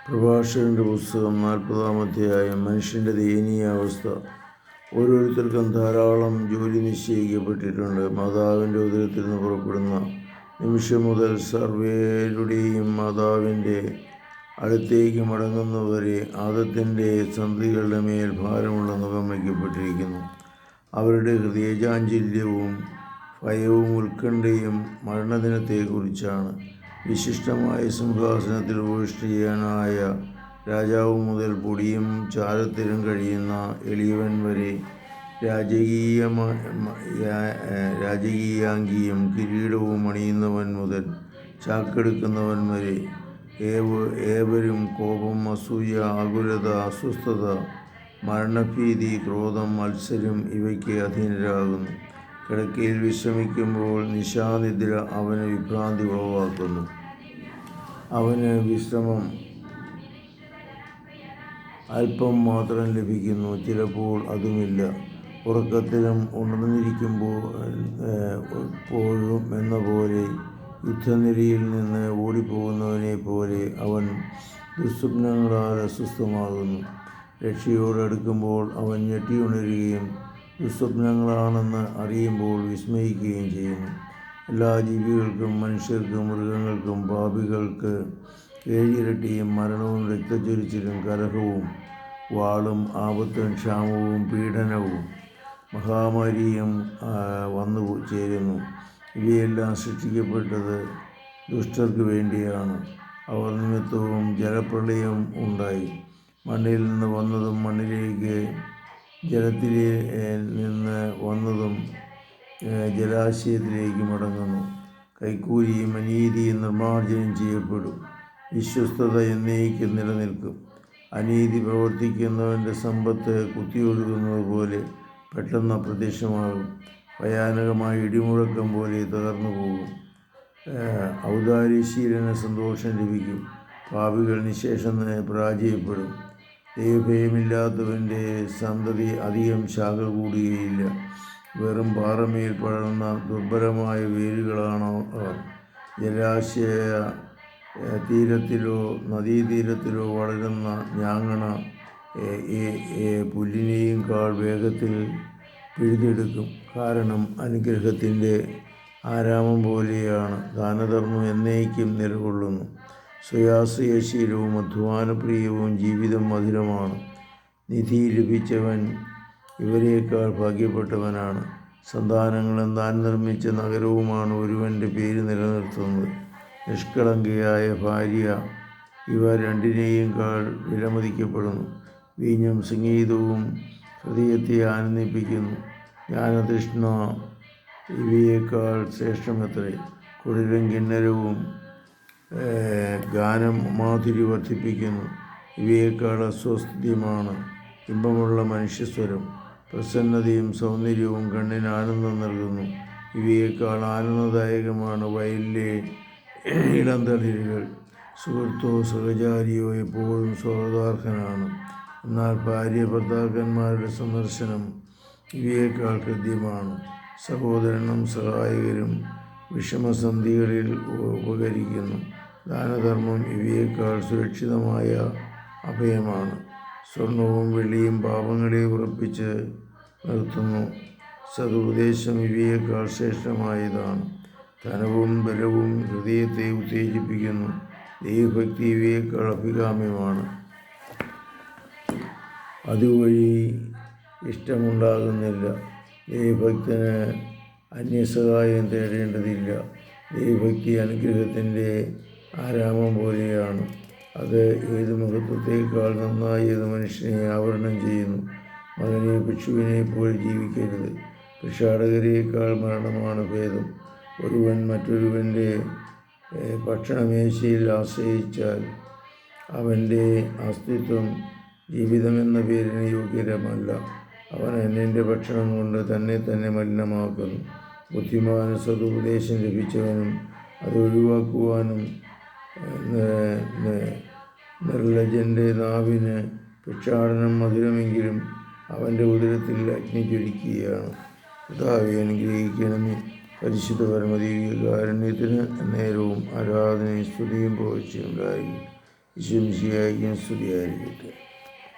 പ്രഭാഷകന്റെ പുസ്തകം 40-ാം അധ്യായം. മനുഷ്യൻ്റെ ദയനീയാവസ്ഥ. ഓരോരുത്തർക്കും ധാരാളം ജോലി നിശ്ചയിക്കപ്പെട്ടിട്ടുണ്ട്. മാതാവിൻ്റെ ഉദരത്തിൽ നിന്ന് പുറപ്പെടുന്ന നിമിഷം മുതൽ സർവ്വരുടെയും മാതാവിൻ്റെ അടുത്തേക്ക് മടങ്ങുന്നവരെ ആദത്തിൻ്റെ സന്തതികളുടെ മേൽ ഭാരമുള്ള നുകം വയ്ക്കപ്പെട്ടിരിക്കുന്നു. അവരുടെ ഹൃദയചാഞ്ചല്യവും ഭയവും ഉത്കണ്ഠയും മരണദിനത്തെക്കുറിച്ചാണ്. വിശിഷ്ടമായ സിംഹാസനത്തിൽ ഉപവിഷ്ടനായ രാജാവ് മുതൽ പൊടിയും ചാരത്തിലും കഴിയുന്ന എളിയവൻ വരെ, രാജകീയാംഗിയും കിരീടവും അണിയുന്നവൻ മുതൽ ചാക്കെടുക്കുന്നവൻ വരെ, ഏവരും കോപം, അസൂയ, ആകുലത, അസ്വസ്ഥത, മരണഭീതി, ക്രോധം, മത്സരം ഇവയ്ക്ക് അധീനരാകുന്നു. കിടക്കയിൽ വിശ്രമിക്കുമ്പോൾ നിശാനിദ്ര അവന് വിഭ്രാന്തി ഉളവാക്കുന്നു. അവന് വിശ്രമം അല്പം മാത്രം ലഭിക്കുന്നു, ചിലപ്പോൾ അതുമില്ല. ഉറക്കത്തിലും ഉണർന്നിരിക്കുമ്പോഴും എന്ന പോലെ, യുദ്ധനിരയിൽ നിന്ന് ഓടിപ്പോകുന്നവനെ പോലെ അവൻ ദുസ്വപ്നങ്ങളാൽ അസ്വസ്ഥമാകുന്നു. രക്ഷയോടടുക്കുമ്പോൾ അവൻ ഞെട്ടിയുണരുകയും ദുസ്വപ്നങ്ങളാണെന്ന് അറിയുമ്പോൾ വിസ്മയിക്കുകയും ചെയ്യുന്നു. എല്ലാ ജീവികൾക്കും, മനുഷ്യർക്കും, മൃഗങ്ങൾക്കും, പാപികൾക്ക് 7 ഇരട്ടിയും മരണവും രക്തച്ചൊരിച്ചിലും കലഹവും വാളും ആപത്തും ക്ഷാമവും പീഡനവും മഹാമാരിയും വന്നു ചേരുന്നു. ഇവയെല്ലാം സൃഷ്ടിക്കപ്പെട്ടത് ദുഷ്ടർക്ക് വേണ്ടിയാണ്. അവർ നിമിത്തവും ജലപ്രളയം ഉണ്ടായി. മണ്ണിൽ നിന്ന് വന്നതും മണ്ണിലേക്ക്, ജലത്തിൽ നിന്ന് വന്നതും ജലാശയത്തിലേക്ക് മടങ്ങുന്നു. കൈക്കൂലിയും അനീതിയും നിർമ്മാർജ്ജനം ചെയ്യപ്പെടും. വിശ്വസ്തത എന്നേക്കും നിലനിൽക്കും. അനീതി പ്രവർത്തിക്കുന്നവൻ്റെ സമ്പത്ത് കുത്തിയൊഴുകുന്നത് പോലെ പെട്ടെന്ന് അപ്രത്യക്ഷമാകും. ഭയാനകമായ ഇടിമുഴക്കം പോലെ തകർന്നു പോകും. ഔദാര്യശീലന് സന്തോഷം ലഭിക്കും. പാപികൾ നിശേഷം പരാജയപ്പെടും. ദൈവഭയമില്ലാത്തവൻ്റെ സന്തതി അധികം ശാഖ കൂടുകയില്ല. വെറും പാറമേൽ പടർന്ന ദുർബലമായ വേരുകളാണ് അവർ. ജലാശയ തീരത്തിലോ നദീതീരത്തിലോ വളരുന്ന ഞാങ്ങണ പുല്ലിനേക്കാൾ വേഗത്തിൽ പിഴുതെടുക്കും. കാരണം അനുഗ്രഹത്തിൻ്റെ ആരാമം പോലെയാണ്. ദാനധർമ്മം എന്നേക്കും നിലകൊള്ളുന്നു. സ്വയാശ്രയശീലവും അധ്വാനപ്രിയവും ജീവിതം മധുരമാണ്. നിധി ലഭിച്ചവൻ ഇവരേക്കാൾ ഭാഗ്യപ്പെട്ടവനാണ്. സന്താനങ്ങളും താൻ നിർമ്മിച്ച നഗരവുമാണ് ഒരുവൻ്റെ പേര് നിലനിർത്തുന്നത്. നിഷ്കളങ്കയായ ഭാര്യ ഇവ രണ്ടിനേക്കാൾ വിലമതിക്കപ്പെടുന്നു. വീഞ്ഞും സംഗീതവും ഹൃദയത്തെ ആനന്ദിപ്പിക്കുന്നു. ജ്ഞാനതൃഷ്ണ ഇവയേക്കാൾ ശ്രേഷ്ഠമത്രേ. കുടിലും കിന്നരവും ഗാനം മാധുരി വർദ്ധിപ്പിക്കുന്നു. ഇവയേക്കാൾ അസ്വാസ്ഥ്യമാണ് ഇമ്പമുള്ള മനുഷ്യസ്വരം. പ്രസന്നതയും സൗന്ദര്യവും കണ്ണിന് ആനന്ദം നൽകുന്നു. ഇവയേക്കാൾ ആനന്ദദായകമാണ് വയലിലെ ഇളന്തളിരുകൾ. സുഹൃത്തോ സഹചാരിയോ എപ്പോഴും സ്വാഗതാർഹനാണ്. എന്നാൽ ഭാര്യ ഭർത്താക്കന്മാരുടെ സന്ദർശനം ഇവയേക്കാൾ ഹൃദ്യമാണ്. സഹോദരനും സഹായകരും വിഷമസന്ധികളിൽ ഉപകരിക്കുന്നു. ദാനധർമ്മം ഇവയേക്കാൾ സുരക്ഷിതമായ അഭയമാണ്. സ്വർണവും വെള്ളിയും പാപങ്ങളെ ഉറപ്പിച്ച് നിർത്തുന്നു. സതുപദേശം ഇവയേക്കാൾ ശ്രേഷ്ഠമായതാണ്. ധനവും ബലവും ഹൃദയത്തെ ഉത്തേജിപ്പിക്കുന്നു. ദൈവഭക്തി ഇവയേക്കാൾ അഭികാമ്യമാണ്. അതുവഴി ഇഷ്ടമുണ്ടാകുന്നില്ല. ദൈവഭക്തന് അന്യസഹായം തേടേണ്ടതില്ല. ദൈവഭക്തി അനുഗ്രഹത്തിൻ്റെ ആരാമം പോലെയാണ്. അത് ഏത് മഹത്വത്തേക്കാൾ നന്നായി അത് മനുഷ്യനെ ആവരണം ചെയ്യുന്നു. മകനെ ഭിക്ഷുവിനെ പോലെ ജീവിക്കരുത്. ഭിക്ഷാടകരേക്കാൾ മരണമാണ് ഭേദം. ഒരുവൻ മറ്റൊരുവൻ്റെ ഭക്ഷണമേശയിൽ ആശ്രയിച്ചാൽ അവൻ്റെ അസ്തിത്വം ജീവിതമെന്ന പേരിന് യോഗ്യമല്ല. അവൻ അന്യൻ്റെ ഭക്ഷണം കൊണ്ട് തന്നെ മലിനമാക്കുന്നു. ബുദ്ധിമാന് സതുപദേശം ലഭിച്ചവനും അത് ഒഴിവാക്കുവാനും നിർലജ്ജൻ്റെ നാവിന് ഭിക്ഷാടനം മധുരമെങ്കിലും അവൻ്റെ ഉദരത്തിൽ അഗ്നി ജ്വലിക്കുകയാണ്. കർത്താവേ, അനുഗ്രഹിക്കണമേ. പരിശുദ്ധ പരമദിവ്യകാരുണ്യത്തിന് നേരവും ആരാധനയും സ്തുതിയും പുകഴ്ചയും ഉണ്ടായിരിക്കും ഈശ്വംശിയായിരിക്കും സ്തുതിയായിരിക്കട്ടെ.